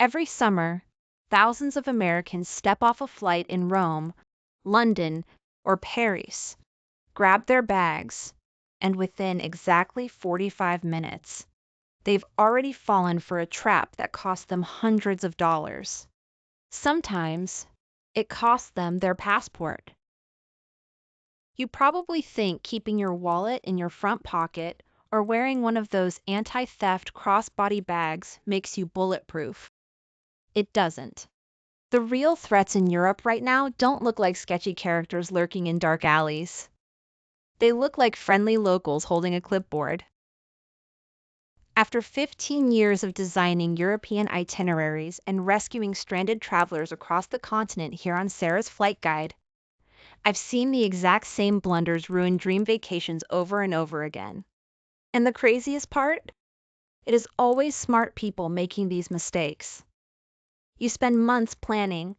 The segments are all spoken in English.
Every summer, thousands of Americans step off a flight in Rome, London, or Paris, grab their bags, and within exactly 45 minutes, they've already fallen for a trap that cost them hundreds of dollars. Sometimes, it costs them their passport. You probably think keeping your wallet in your front pocket or wearing one of those anti-theft crossbody bags makes you bulletproof. It doesn't. The real threats in Europe right now don't look like sketchy characters lurking in dark alleys. They look like friendly locals holding a clipboard. After 15 years of designing European itineraries and rescuing stranded travelers across the continent here on Sarah's Flight Guide, I've seen the exact same blunders ruin dream vacations over and over again. And the craziest part? It is always smart people making these mistakes. You spend months planning,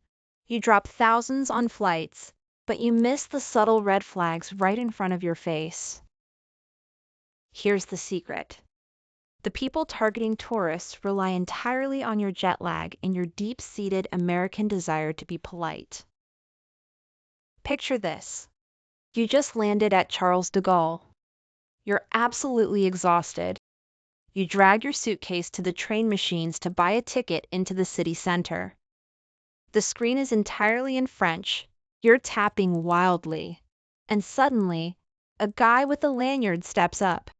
you drop thousands on flights, but you miss the subtle red flags right in front of your face. Here's the secret. The people targeting tourists rely entirely on your jet lag and your deep-seated American desire to be polite. Picture this. You just landed at Charles de Gaulle. You're absolutely exhausted. You drag your suitcase to the train machines to buy a ticket into the city center. The screen is entirely in French. You're tapping wildly. And suddenly, a guy with a lanyard steps up.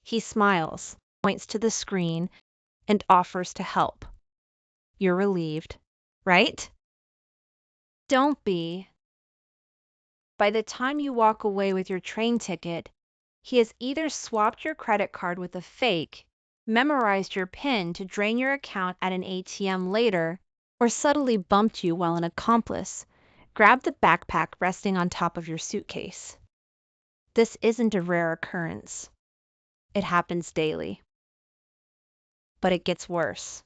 He smiles, points to the screen, and offers to help. You're relieved, right? Don't be. By the time you walk away with your train ticket, he has either swapped your credit card with a fake, memorized your PIN to drain your account at an ATM later, or subtly bumped you while an accomplice grabbed the backpack resting on top of your suitcase. This isn't a rare occurrence. It happens daily. But it gets worse.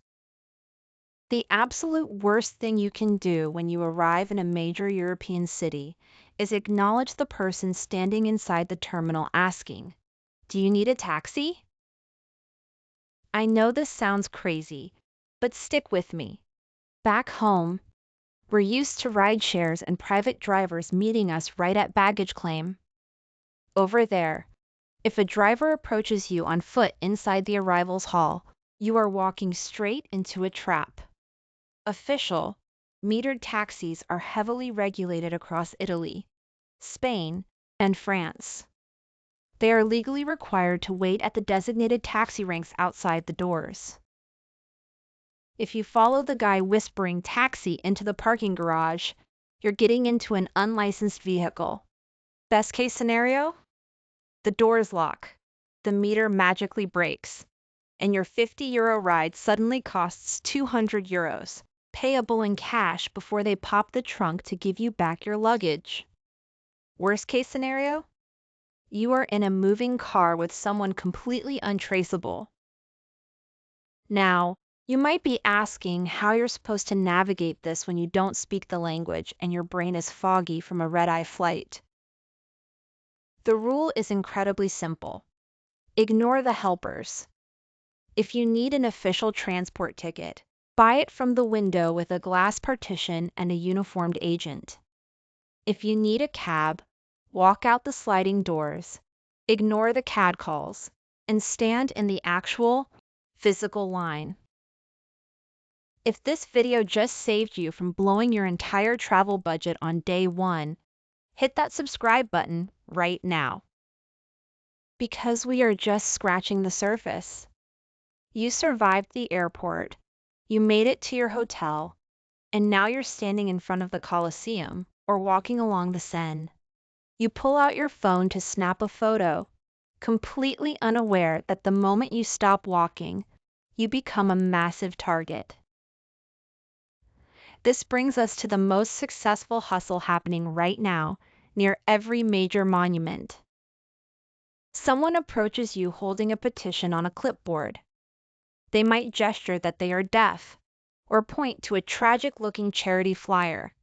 The absolute worst thing you can do when you arrive in a major European city is acknowledge the person standing inside the terminal asking, "Do you need a taxi?" I know this sounds crazy, but stick with me. Back home, we're used to ride shares and private drivers meeting us right at baggage claim. Over there, if a driver approaches you on foot inside the arrivals hall, you are walking straight into a trap. Official, metered taxis are heavily regulated across Italy, Spain, and France. They are legally required to wait at the designated taxi ranks outside the doors. If you follow the guy whispering taxi into the parking garage, you're getting into an unlicensed vehicle. Best case scenario? The doors lock, the meter magically breaks, and your €50 ride suddenly costs €200, payable in cash before they pop the trunk to give you back your luggage. Worst case scenario? You are in a moving car with someone completely untraceable. Now, you might be asking how you're supposed to navigate this when you don't speak the language and your brain is foggy from a red-eye flight. The rule is incredibly simple. Ignore the helpers. If you need an official transport ticket, buy it from the window with a glass partition and a uniformed agent. If you need a cab, walk out the sliding doors, ignore the catcalls, and stand in the actual, physical line. If this video just saved you from blowing your entire travel budget on day one, hit that subscribe button right now. Because we are just scratching the surface. You survived the airport, you made it to your hotel, and now you're standing in front of the Colosseum or walking along the Seine. You pull out your phone to snap a photo, completely unaware that the moment you stop walking, you become a massive target. This brings us to the most successful hustle happening right now near every major monument. Someone approaches you holding a petition on a clipboard. They might gesture that they are deaf, or point to a tragic-looking charity flyer.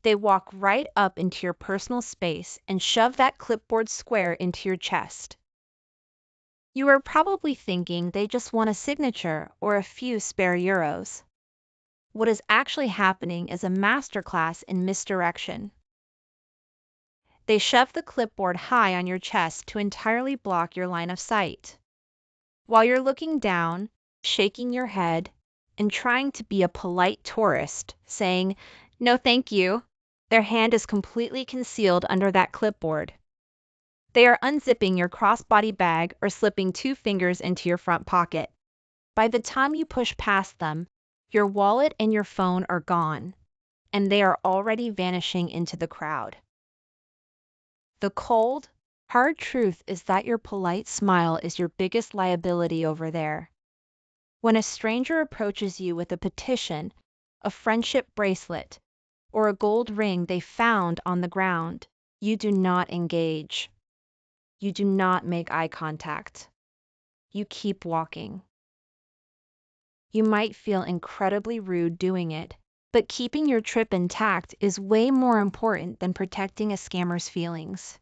They walk right up into your personal space and shove that clipboard square into your chest. You are probably thinking they just want a signature or a few spare euros. What is actually happening is a masterclass in misdirection. They shove the clipboard high on your chest to entirely block your line of sight. While you're looking down, shaking your head, and trying to be a polite tourist, saying, "No, thank you," their hand is completely concealed under that clipboard. They are unzipping your crossbody bag or slipping 2 fingers into your front pocket. By the time you push past them, your wallet and your phone are gone, and they are already vanishing into the crowd. The cold, hard truth is that your polite smile is your biggest liability over there. When a stranger approaches you with a petition, a friendship bracelet, or a gold ring they found on the ground, you do not engage. You do not make eye contact. You keep walking. You might feel incredibly rude doing it, but keeping your trip intact is way more important than protecting a scammer's feelings.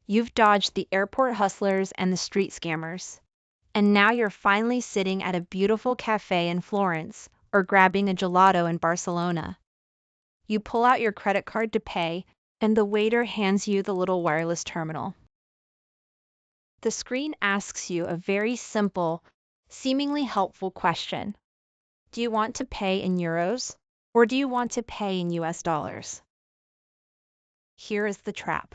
You've dodged the airport hustlers and the street scammers, and now you're finally sitting at a beautiful cafe in Florence or grabbing a gelato in Barcelona. You pull out your credit card to pay, and the waiter hands you the little wireless terminal. The screen asks you a very simple, seemingly helpful question. Do you want to pay in euros, or do you want to pay in US dollars? Here is the trap.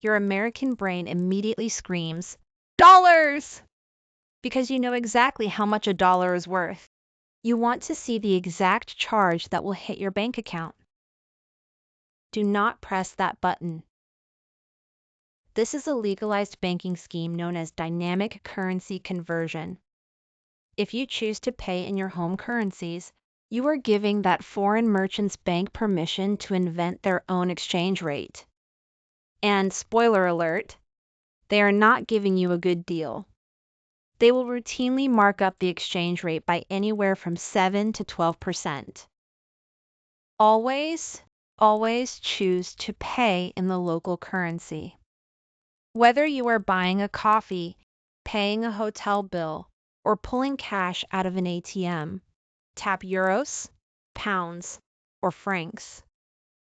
Your American brain immediately screams, "Dollars!" because you know exactly how much a dollar is worth. You want to see the exact charge that will hit your bank account. Do not press that button. This is a legalized banking scheme known as dynamic currency conversion. If you choose to pay in your home currencies, you are giving that foreign merchant's bank permission to invent their own exchange rate. And spoiler alert, they are not giving you a good deal. They will routinely mark up the exchange rate by anywhere from 7 to 12%. Always, always choose to pay in the local currency. Whether you are buying a coffee, paying a hotel bill, or pulling cash out of an ATM, tap euros, pounds, or francs.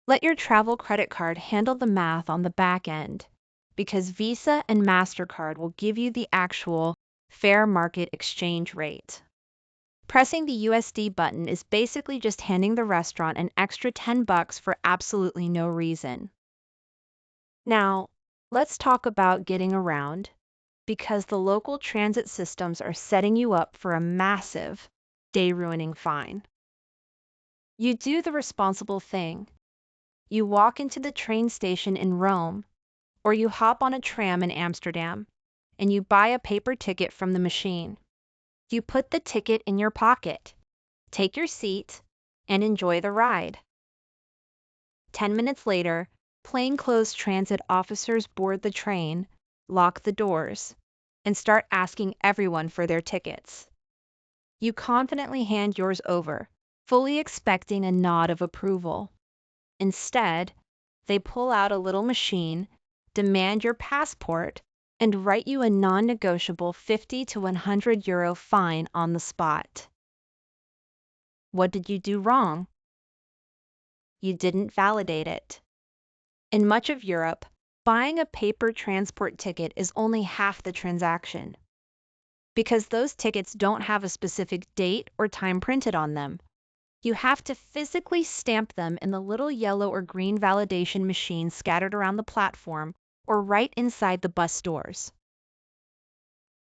Let your travel credit card handle the math on the back end, because Visa and MasterCard will give you the actual fair market exchange rate. Pressing the USD button is basically just handing the restaurant an extra $10 for absolutely no reason. Now, let's talk about getting around, because the local transit systems are setting you up for a massive, day-ruining fine. You do the responsible thing. You walk into the train station in Rome, or you hop on a tram in Amsterdam, and you buy a paper ticket from the machine. You put the ticket in your pocket, take your seat, and enjoy the ride. 10 minutes later, plainclothes transit officers board the train, lock the doors, and start asking everyone for their tickets. You confidently hand yours over, fully expecting a nod of approval. Instead, they pull out a little machine, demand your passport, and write you a non-negotiable 50 to 100 euro fine on the spot. What did you do wrong? You didn't validate it. In much of Europe, buying a paper transport ticket is only half the transaction, because those tickets don't have a specific date or time printed on them. You have to physically stamp them in the little yellow or green validation machines scattered around the platform or right inside the bus doors.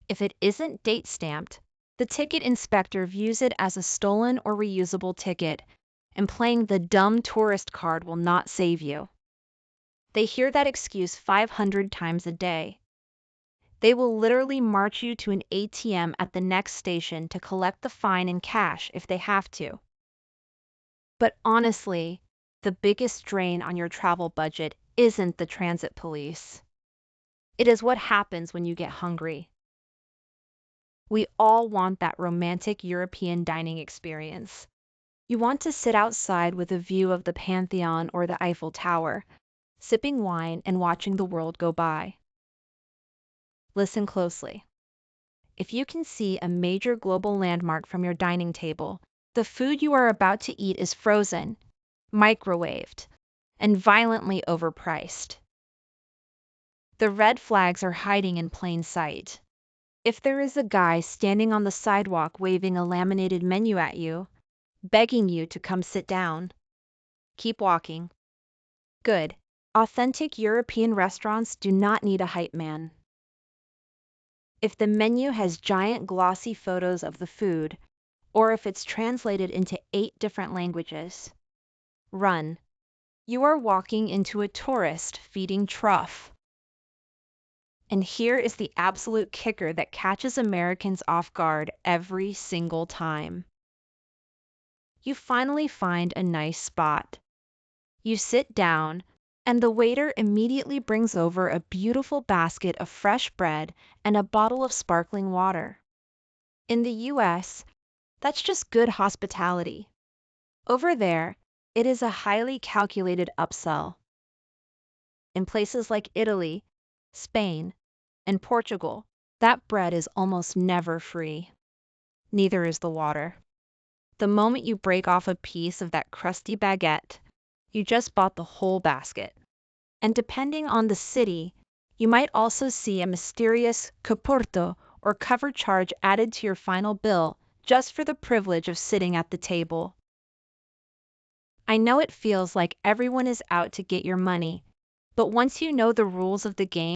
If it isn't date stamped, the ticket inspector views it as a stolen or reusable ticket, and playing the dumb tourist card will not save you. They hear that excuse 500 times a day. They will literally march you to an ATM at the next station to collect the fine in cash if they have to. But honestly, the biggest drain on your travel budget isn't the transit police. It is what happens when you get hungry. We all want that romantic European dining experience. You want to sit outside with a view of the Pantheon or the Eiffel Tower, sipping wine and watching the world go by. Listen closely. if you can see a major global landmark from your dining table, the food you are about to eat is frozen, microwaved, and violently overpriced. The red flags are hiding in plain sight. If there is a guy standing on the sidewalk waving a laminated menu at you, begging you to come sit down, keep walking. Good. Authentic European restaurants do not need a hype man. If the menu has giant glossy photos of the food, or if it's translated into 8 different languages, run. You are walking into a tourist feeding trough. And here is the absolute kicker that catches Americans off guard every single time. You finally find a nice spot. You sit down, and the waiter immediately brings over a beautiful basket of fresh bread and a bottle of sparkling water. In the US, that's just good hospitality. Over there, it is a highly calculated upsell. In places like Italy, Spain, and Portugal, that bread is almost never free. Neither is the water. The moment you break off a piece of that crusty baguette, you just bought the whole basket. And depending on the city, you might also see a mysterious coporto or cover charge added to your final bill just for the privilege of sitting at the table. I know it feels like everyone is out to get your money, but once you know the rules of the game,